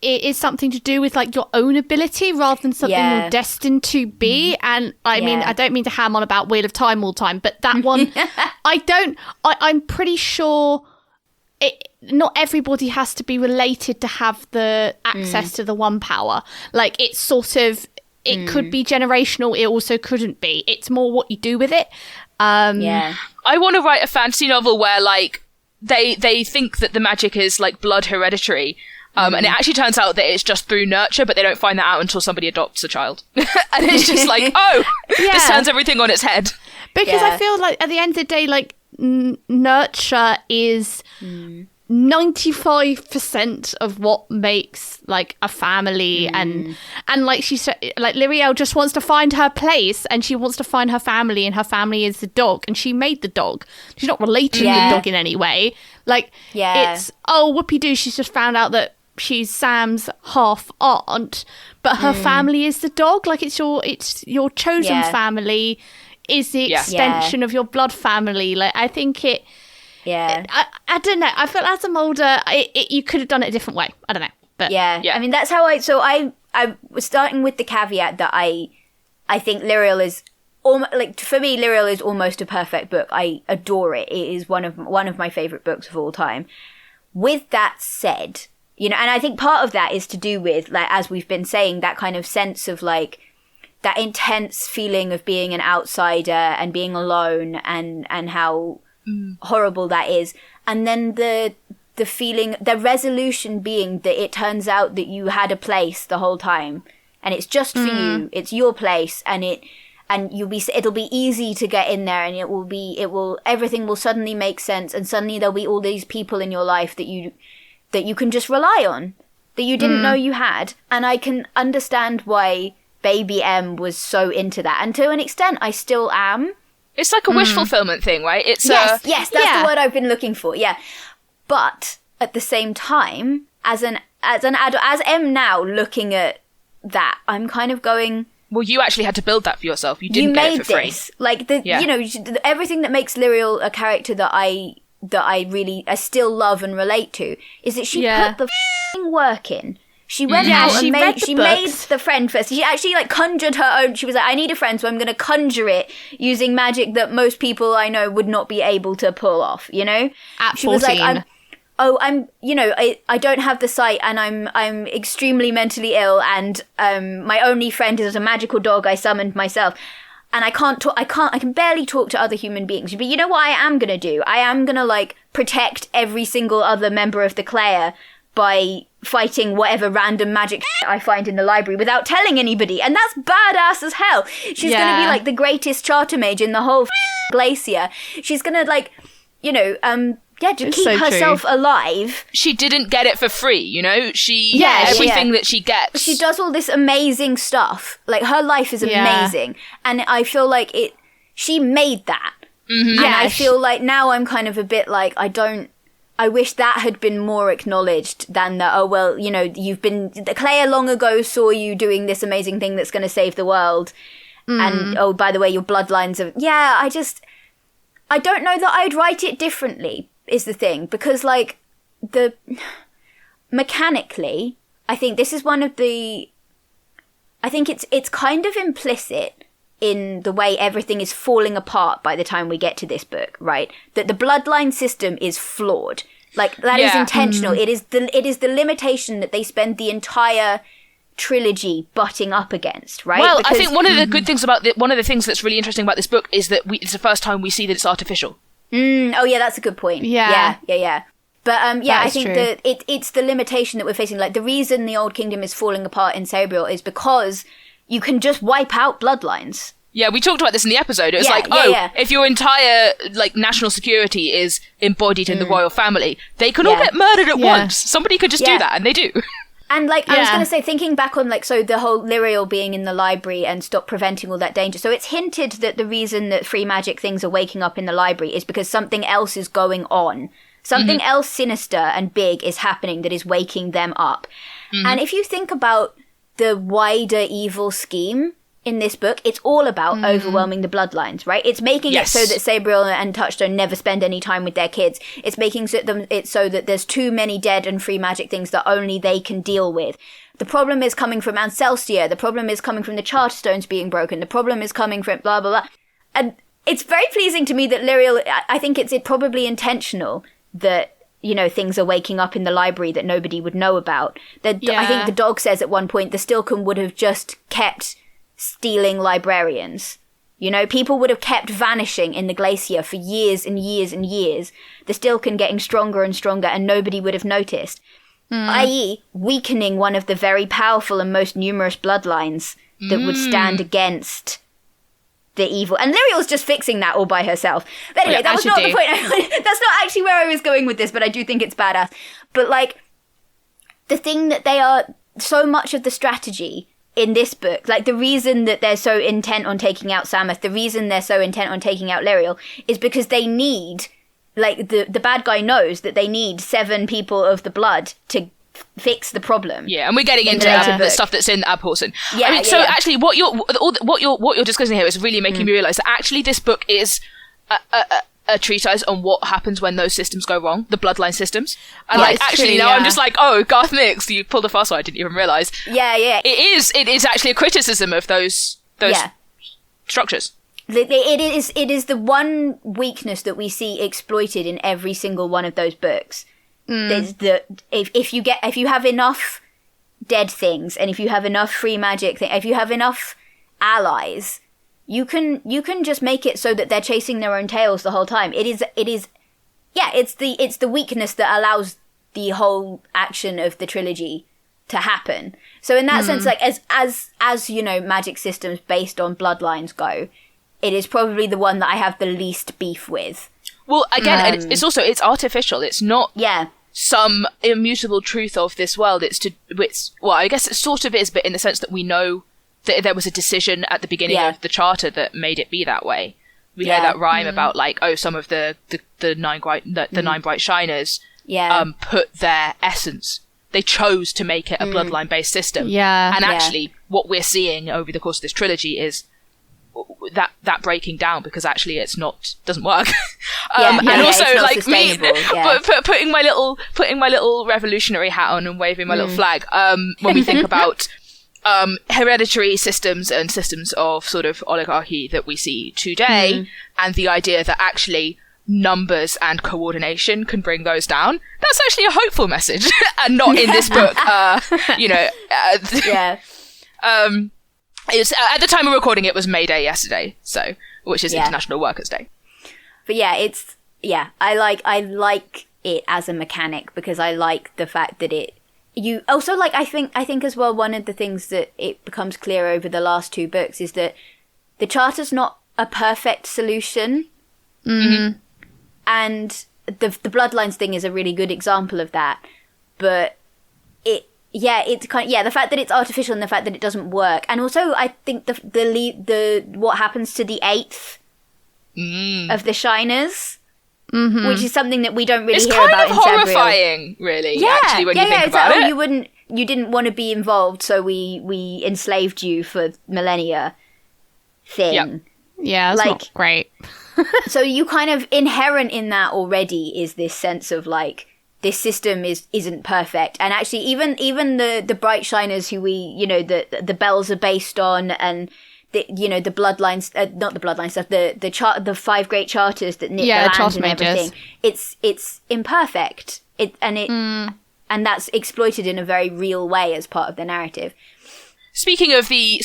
is something to do with like your own ability rather than something you're destined to be. And I mean, I don't mean to ham on about Wheel of Time all the time, but that one, I'm pretty sure not everybody has to be related to have the access to the one power. Like, it's sort of, it could be generational, it also couldn't be. It's more what you do with it.
I want to write a fantasy novel where, like, they think that the magic is, like, blood hereditary. And it actually turns out that it's just through nurture, but they don't find that out until somebody adopts a child. And it's just like, this turns everything on its head.
Because I feel like at the end of the day, like, nurture is 95% of what makes like a family, and like she said, like Lirael just wants to find her place, and she wants to find her family, and her family is the dog, and she made the dog. She's not related to the dog in any way. Like, it's whoopie-doo, she's just found out that she's Sam's half aunt, but her family is the dog. Like, it's your chosen family is the extension of your blood family. Like, I think it. Yeah, I don't know. I feel as I'm older, you could have done it a different way. I don't know, but
I mean, that's how I was starting with the caveat that I think Lirael is like, for me, Lirael is almost a perfect book. I adore it. It is one of my favorite books of all time. With that said, and I think part of that is to do with, like, as we've been saying, that kind of sense of like that intense feeling of being an outsider and being alone, and how horrible that is. And then the feeling, the resolution being that it turns out that you had a place the whole time, and it's just for you, it's your place, and it'll be easy to get in there, and everything will suddenly make sense, and suddenly there'll be all these people in your life that you can just rely on, that you didn't know you had. And I can understand why Baby M was so into that, and to an extent I still am.
It's like a wish fulfillment thing, right? It's
yes, that's the word I've been looking for. Yeah, but at the same time, as an adult, as M now looking at that, I'm kind of going,
well, you actually had to build that for yourself. You didn't get it for free.
This. Like everything that makes Lirael a character that I still love and relate to is that she put the work in. She went out and she made the friend first. She actually like conjured her own. She was like, I need a friend, so I'm going to conjure it using magic that most people I know would not be able to pull off,
At 14.
She was like, I don't have the sight, and I'm extremely mentally ill, and my only friend is a magical dog I summoned myself. And I can barely talk to other human beings. But you know what I am going to do? I am going to like protect every single other member of the Clayr by fighting whatever random magic I find in the library without telling anybody. And that's badass as hell. She's going to be like the greatest charter mage in the whole glacier. She's going to like, to keep herself alive.
She didn't get it for free, everything that she gets.
She does all this amazing stuff. Like, her life is amazing. And I feel like she made that. And I feel like now I'm kind of a bit like, I wish that had been more acknowledged than that, the Clayr long ago saw you doing this amazing thing that's going to save the world. And, oh, by the way, your bloodlines are... Yeah, I don't know that I'd write it differently, is the thing. Because, like, mechanically, I think this is one of the... I think it's kind of implicit in the way everything is falling apart by the time we get to this book, right? That the bloodline system is flawed. Like, that is intentional. It is the limitation that they spend the entire trilogy butting up against, right?
Well, because I think one of the good things about one of the things that's really interesting about this book is that it's the first time we see that it's artificial.
Oh yeah, that's a good point. Yeah. But I think that it's the limitation that we're facing. Like, the reason the Old Kingdom is falling apart in Sabriel is because you can just wipe out bloodlines.
Yeah, we talked about this in the episode. It was if your entire national security is embodied in the royal family, they can all get murdered at once. Somebody could just do that, and they do.
And I was going to say, thinking back on so the whole Lirael being in the library and stop preventing all that danger. So it's hinted that the reason that free magic things are waking up in the library is because something else is going on. Something else sinister and big is happening that is waking them up. And if you think about the wider evil scheme in this book, it's all about overwhelming the bloodlines, right? It's making it so that Sabriel and Touchstone never spend any time with their kids. It's making it so that there's too many dead and free magic things that only they can deal with. The problem is coming from Ancelsia. The problem is coming from the Charterstones being broken. The problem is coming from blah, blah, blah. And it's very pleasing to me that Lirael, I think it's probably intentional that, things are waking up in the library that nobody would know about. I think the dog says at one point the Stilcon would have just kept stealing librarians. People would have kept vanishing in the glacier for years and years and years. The Stilcon getting stronger and stronger, and nobody would have noticed. I.e., weakening one of the very powerful and most numerous bloodlines that would stand against the evil. And Lirael's just fixing that all by herself. But anyway, that was not the point. That's not actually where I was going with this, but I do think it's badass. But the thing that they are, so much of the strategy in this book, the reason that they're so intent on taking out Sammath, the reason they're so intent on taking out Lirael is because they need, the bad guy knows that they need 7 people of the blood to fix the problem.
Yeah, and we're getting into the stuff that's in Abhorsen. Actually, what you're discussing here is really making me realise that actually this book is a treatise on what happens when those systems go wrong, the bloodline systems. And I'm just oh, Garth Nix, you pulled a fast one, I didn't even realise.
Yeah.
It is actually a criticism of those structures.
It is the one weakness that we see exploited in every single one of those books. There's if you have enough dead things, and if you have enough free magic if you have enough allies, you can just make it so that they're chasing their own tails the whole time. It's the weakness that allows the whole action of the trilogy to happen. So in that sense, as magic systems based on bloodlines go, it is probably the one that I have the least beef with.
Well, again, it's artificial. It's not some immutable truth of this world. I guess it sort of is, but in the sense that we know that there was a decision at the beginning of the charter that made it be that way. We hear that rhyme about some of the 9 bright shiners put their essence. They chose to make it a bloodline based system. Yeah. And actually what we're seeing over the course of this trilogy is that breaking down, because actually doesn't work. And also me putting my little revolutionary hat on and waving my little flag when we think about hereditary systems and systems of sort of oligarchy that we see today, and the idea that actually numbers and coordination can bring those down. That's actually a hopeful message, and not in this book. It's, at the time of recording, it was May Day yesterday, which is International Workers' Day.
But I like it as a mechanic, because I like the fact that I think as well, one of the things that it becomes clear over the last 2 books is that the charter's not a perfect solution. Mm-hmm. And the bloodlines thing is a really good example of that. But it's the fact that it's artificial and the fact that it doesn't work, and also I think the what happens to the 8th of the Shiners, which is something that we don't really hear about in Sabriel. It's kind of horrifying,
really. Actually, when you think about it,
you didn't want to be involved, so we enslaved you for millennia. Thing,
yeah, that's not great.
So you kind of inherent in that already is this sense of this system isn't perfect. And actually even the bright shiners who we the bells are based on, and the bloodlines, not the bloodline stuff, the 5 great charters that knit the land and everything, it's imperfect, and that's exploited in a very real way as part of the narrative.
Speaking of the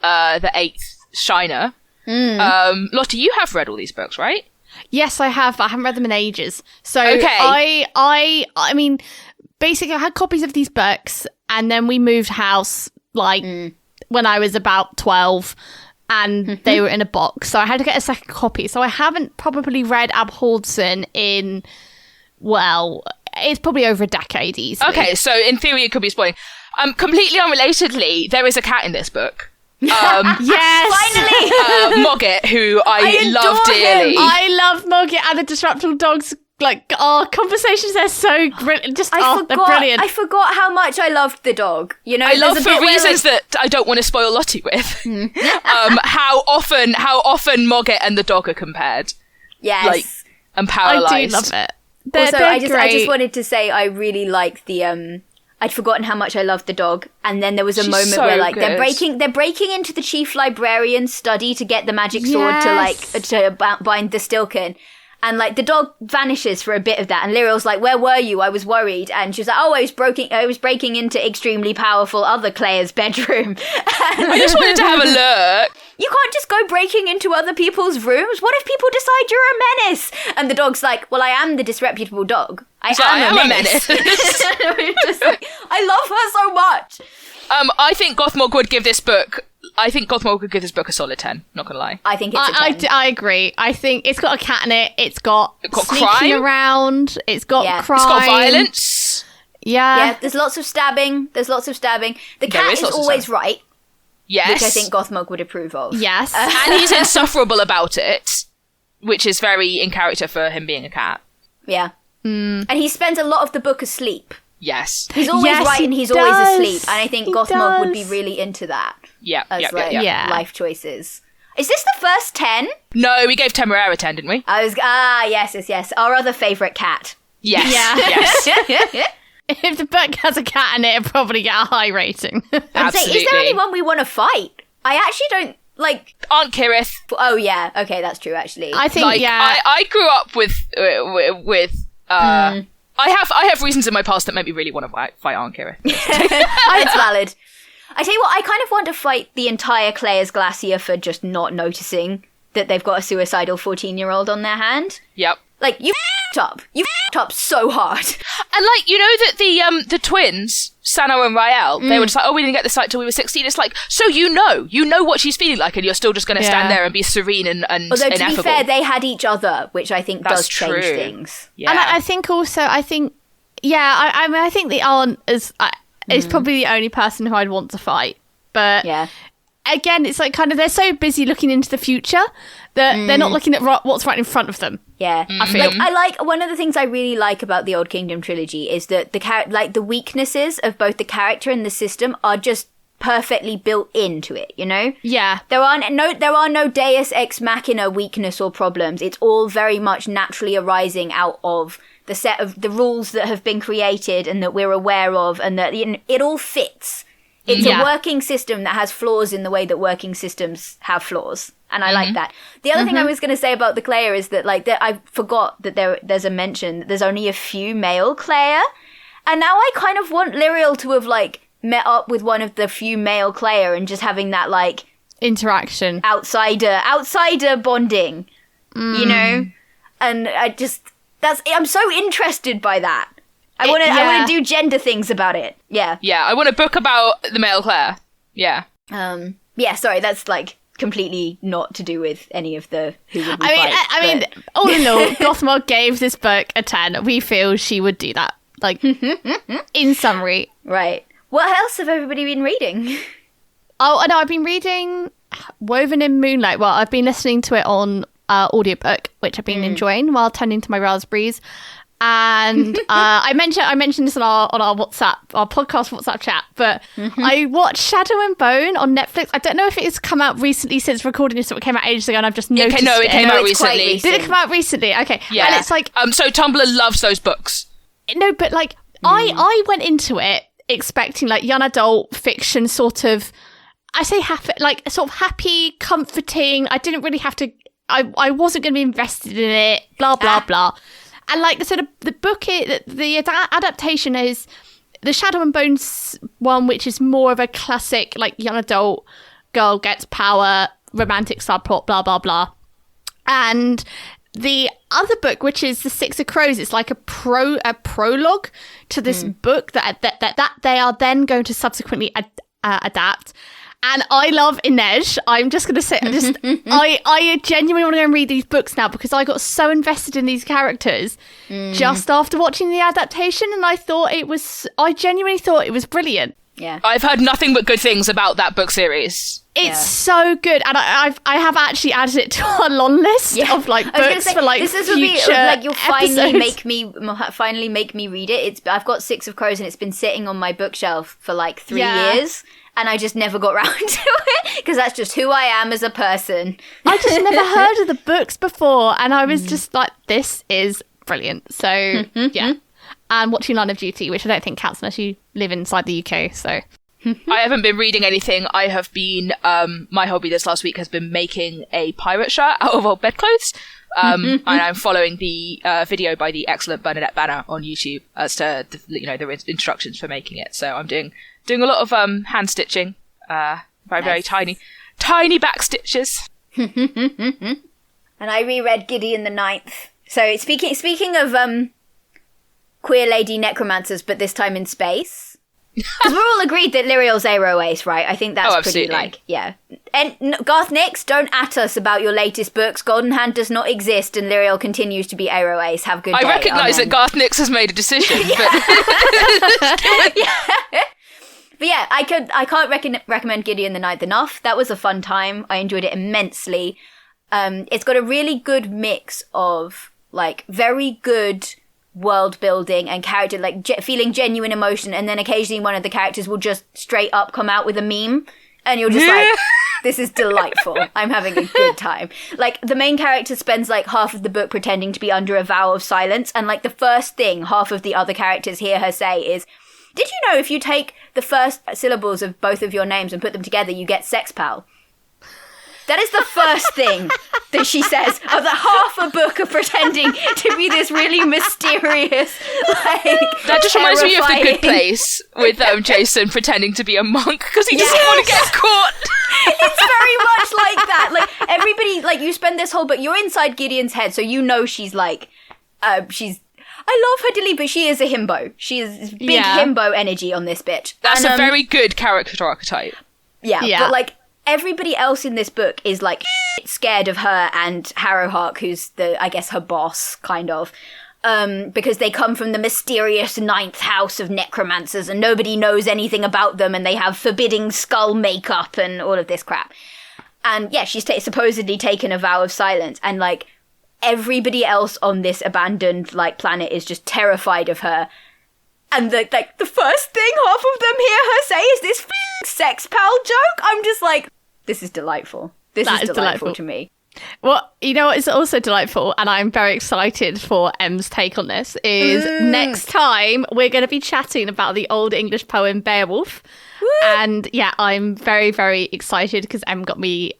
8th shiner, Lottie, you have read all these books, right?
Yes, I have. I haven't read them in ages. So
okay.
I mean, basically I had copies of these books, and then we moved house when I was about 12, and they were in a box, so I had to get a second copy. So I haven't probably read Abhorsen in, well, it's probably over a decade easily.
Okay, so in theory it could be spoiling. Completely unrelatedly, there is a cat in this book.
Yes,
Finally,
Mogget, who I love
adore
dearly.
him.
I love Mogget and the Disruptable Dogs. Like, conversations, they're so brilliant. They're brilliant.
I forgot how much I loved the dog. You know,
I love
there's a
for
bit where,
reasons that I don't want to spoil Lottie with. How often Mogget and the dog are compared,
yes,
and paralysed.
I do love it.
Also,
they're
I just
great.
wanted to say I really liked the I'd forgotten how much I loved the dog, and then there was a moment
so
where like
good.
they're breaking into the chief librarian's study to get the magic sword to bind the Stilken. And, like, the dog vanishes for a bit of that. And Lirael's like, where were you? I was worried. And she was like, I was breaking into extremely powerful other Clayr's bedroom.
I just wanted to have a look.
You can't just go breaking into other people's rooms. What if people decide you're a menace? And the dog's like, well, I am the disreputable dog. I am a menace. Just like, I love her so much.
I think Gothmog would give this book a solid 10, not gonna lie.
I think it's a 10.
I agree. I think it's got a cat in it. It's got sneaking
crime
around. It's got crime.
It's got violence.
Yeah,
there's lots of stabbing. The cat is always right.
Yes.
Which I think Gothmog would approve of.
Yes.
And he's insufferable about it, which is very in character for him being a cat.
Yeah. And he spends a lot of the book asleep.
Yes.
He's always right and he's always asleep. And I think Gothmog would be really into that.
Yeah.
Life choices. Is this the first 10?
No, we gave Temeraire a 10, didn't we?
Yes. Our other favourite cat.
Yes.
Yeah.
Yes.
If the book has a cat in it, it'll probably get a high rating.
Absolutely.
Is there anyone we want to fight? I actually don't, like...
Aunt Kirith.
Oh, yeah. Okay, that's true, actually.
I think,
I grew up with I have reasons in my past that make me really want to fight Aunt Kirith.
It's valid. I tell you what, I kind of want to fight the entire Clayr's Glacier for just not noticing that they've got a suicidal 14-year-old on their hand.
Yep.
Like, you f***ed up. You f***ed up so hard.
And, like, you know that the twins, Sano and Rael, they were just like, oh, we didn't get the sight till we were 16. It's like, so you know what she's feeling like, and you're still just going to stand there and be serene and
Although, to
ineffable.
be fair, they had each other, which I think does change
true.
things.
Yeah.
And I think the aunt is probably the only person who I'd want to fight. But again, it's like kind of they're so busy looking into the future that they're not looking at what's right in front of them.
Yeah,
I feel.
Like, I like one of the things I really like about the Old Kingdom trilogy is that the weaknesses of both the character and the system are just perfectly built into it. You know?
Yeah.
There are no Deus Ex Machina weakness or problems. It's all very much naturally arising out of the set of the rules that have been created and that we're aware of, and that it all fits. It's a working system that has flaws in the way that working systems have flaws. And I like that. The other thing I was going to say about the Clayr is that, like, I forgot that there's a mention that there's only a few male Clayr. And now I kind of want Lirael to have, like, met up with one of the few male Clayr and just having that, like...
interaction.
Outsider bonding. You know? And I'm so interested by that. I want to do gender things about it. Yeah.
Yeah, I want a book about the male Clayr. Yeah.
Sorry, that's like completely not to do with any of the who would we fight.
I mean, all in all, Gothmog gave this book a 10. We feel she would do that. Like, in summary.
Right. What else have everybody been reading?
Oh, no, I've been reading Woven in Moonlight. Well, I've been listening to it on audiobook, which I've been enjoying while tending to my raspberries. And I mentioned this on our podcast WhatsApp chat, but I watched Shadow and Bone on Netflix. I don't know if it's come out recently since recording this, or it came out ages ago, and I've just noticed it.
No, it came out recently.
Did it come out recently? Okay.
Yeah.
And it's like...
so Tumblr loves those books.
No, but like, I went into it expecting like young adult fiction sort of... I say happy, like sort of happy, comforting. I didn't really have to... I wasn't going to be invested in it, blah, blah, blah. And like, so the book, the adaptation is the Shadow and Bones one, which is more of a classic, like, young adult girl gets power, romantic subplot, blah, blah, blah. And the other book, which is The Six of Crows, it's like a prologue to this book that they are then going to subsequently adapt. And I love Inej. I'm just going to say, I genuinely want to go and read these books now because I got so invested in these characters just after watching the adaptation, and I genuinely thought it was brilliant.
Yeah,
I've heard nothing but good things about that book series.
It's so good, and I have actually added it to our long list of like books for like
this
future
will be like you'll finally
episodes.
make me read it. I've got 6 of Crows and it's been sitting on my bookshelf for like 3 years, and I just never got round to it because that's just who I am as a person.
I just never heard of the books before, and I was just like, this is brilliant. So yeah. And watching Line of Duty, which I don't think counts unless you live inside the UK. So
I haven't been reading anything. I have been, my hobby this last week has been making a pirate shirt out of old bedclothes. And I'm following the video by the excellent Bernadette Banner on YouTube as to the instructions for making it. So I'm doing a lot of hand stitching, very tiny back stitches.
And I reread Gideon the Ninth. So speaking of queer lady necromancers, but this time in space. Because we're all agreed that Lirael's Aero-Ace, right? I think that's pretty And Garth Nix, don't at us about your latest books. Golden Hand does not exist, and Lirael continues to be Aero-Ace. Have a good day.
I recognise that Garth Nix has made a decision.
But yeah, I can't recommend Gideon the Ninth enough. That was a fun time. I enjoyed it immensely. It's got a really good mix of like very good world building and character, like feeling genuine emotion, and then occasionally one of the characters will just straight up come out with a meme, and you're just like, this is delightful. I'm having a good time. Like, the main character spends like half of the book pretending to be under a vow of silence, and like the first thing half of the other characters hear her say is, did you know if you take the first syllables of both of your names and put them together, you get sex pal? That is the first thing that she says of the half a book of pretending to be this really mysterious, like,
that just reminds me of The Good Place with Jason pretending to be a monk because he doesn't want to get caught.
It's very much like that. Like, everybody, like, you spend this whole book, you're inside Gideon's head, so you know she's like, I love her dearly, but she is a himbo. She is big himbo energy on this bitch.
That's a very good character archetype.
Yeah, but like, everybody else in this book is like scared of her and Harrowhark, who's I guess her boss, kind of, because they come from the mysterious 9th house of necromancers and nobody knows anything about them, and they have forbidding skull makeup and all of this crap. And yeah, she's supposedly taken a vow of silence, and like everybody else on this abandoned like planet is just terrified of her. And the first thing half of them hear her say is this sex pal joke. I'm just like, this is delightful. This is delightful to me.
Well, you know what is also delightful, and I'm very excited for Em's take on this, is next time we're going to be chatting about the Old English poem Beowulf. Woo! And yeah, I'm very, very excited because Em got me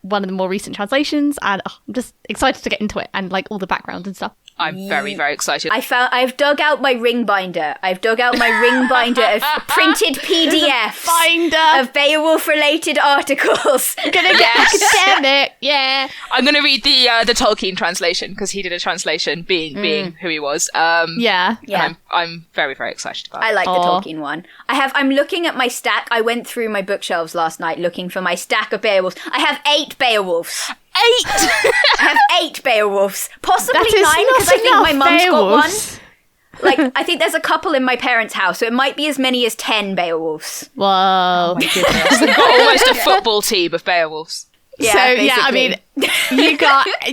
one of the more recent translations, and I'm just excited to get into it and like all the background and stuff.
I'm very, very excited.
I've dug out my ring binder. Of printed PDFs of Beowulf-related articles.
Gonna get academic, yeah.
I'm gonna read the Tolkien translation because he did a translation, being who he was.
Yeah.
I'm very, very excited about it.
I like the Tolkien one. I'm looking at my stack. I went through my bookshelves last night looking for my stack of Beowulfs. I have 8 Beowulfs. 8! I have 8 Beowulfs. Possibly 9 because I think my mum's got one. Like, I think there's a couple in my parents' house, so it might be as many as 10 Beowulfs.
Whoa.
Oh my goodness.
They've got almost a football team of Beowulfs.
Yeah,
so,
basically.
yeah, I mean,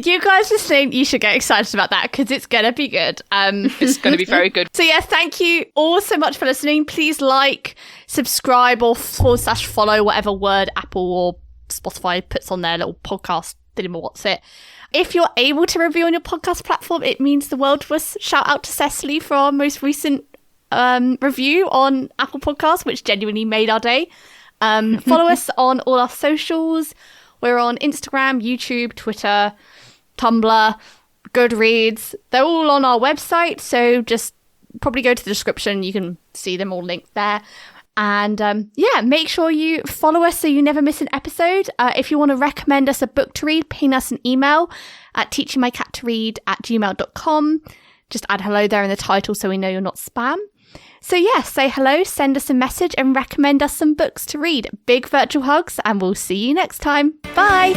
you guys listening, you should get excited about that because it's going to be good.
It's going to be very good.
So, yeah, thank you all so much for listening. Please like, subscribe, or /follow whatever word Apple or Spotify puts on their little podcast. What's it? If you're able to review on your podcast platform, it means the world to us. Shout out to Cecily for our most recent review on Apple Podcasts, which genuinely made our day. Follow us on all our socials. We're on Instagram, YouTube, Twitter, Tumblr, Goodreads. They're all on our website, so just probably go to the description. You can see them all linked there. And yeah, make sure you follow us so you never miss an episode. If you want to recommend us a book to read, ping us an email at teachingmycattoread@gmail.com. Just add hello there in the title so we know you're not spam. So yeah, say hello, send us a message and recommend us some books to read. Big virtual hugs and we'll see you next time. Bye!